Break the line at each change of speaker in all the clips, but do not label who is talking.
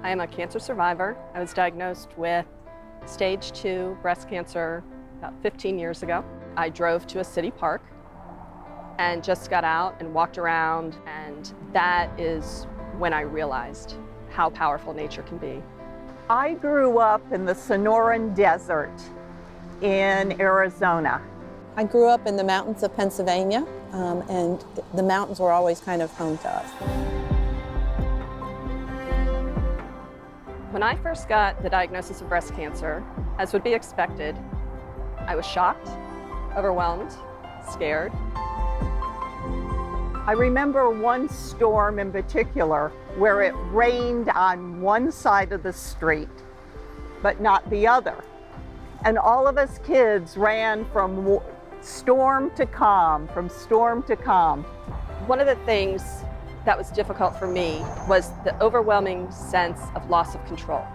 I am a cancer survivor. I was diagnosed with stage 2 breast cancer about 15 years ago. I drove to a city park and just got out and walked around, and that is when I realized how powerful nature can be.
I grew up in the Sonoran Desert in Arizona.
I grew up in the mountains of Pennsylvania, and the mountains were always kind of home to us.
When I first got the diagnosis of breast cancer, as would be expected, I was shocked, overwhelmed, scared.
I remember one storm in particular where it rained on one side of the street, but not the other. And all of us kids ran from storm to calm, from storm to calm.
One of the things that was difficult for me was the overwhelming sense of loss of control.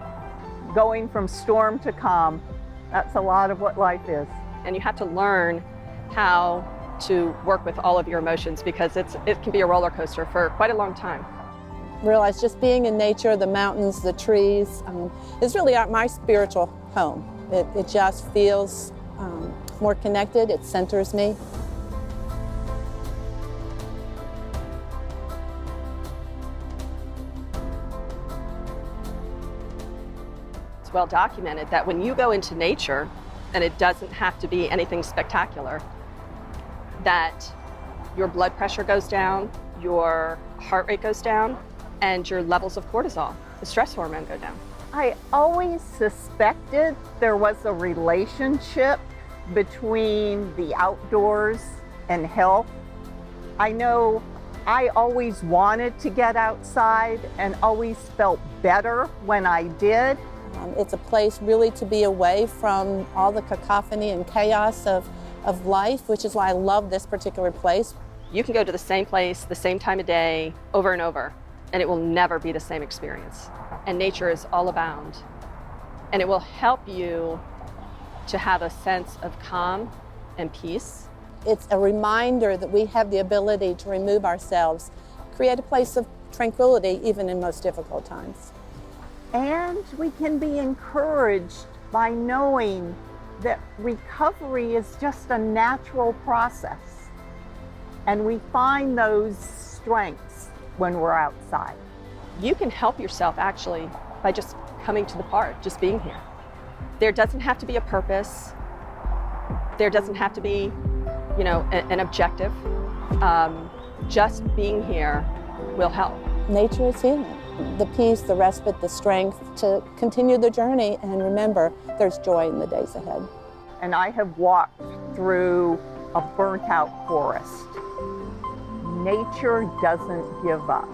Going from storm to calm, that's a lot of what life is.
And you have to learn how to work with all of your emotions, because it can be a roller coaster for quite a long time.
Realize just being in nature, the mountains, the trees, is really my spiritual home. It just feels more connected, it centers me.
It's well documented that when you go into nature, and it doesn't have to be anything spectacular, that your blood pressure goes down, your heart rate goes down, and your levels of cortisol, the stress hormone, go down.
I always suspected there was a relationship between the outdoors and health. I know I always wanted to get outside and always felt better when I did.
It's a place really to be away from all the cacophony and chaos of life, which is why I love this particular place.
You can go to the same place, the same time of day, over and over, and it will never be the same experience. And nature is all abound. And it will help you to have a sense of calm and peace.
It's a reminder that we have the ability to remove ourselves, create a place of tranquility even in most difficult times.
And we can be encouraged by knowing that recovery is just a natural process. And we find those strengths when we're outside.
You can help yourself actually by just coming to the park, just being here. There doesn't have to be a purpose. There doesn't have to be, an objective. Just being here will help.
Nature is healing. The peace, the respite, the strength to continue the journey, and remember, there's joy in the days ahead.
And I have walked through a burnt-out forest. Nature doesn't give up.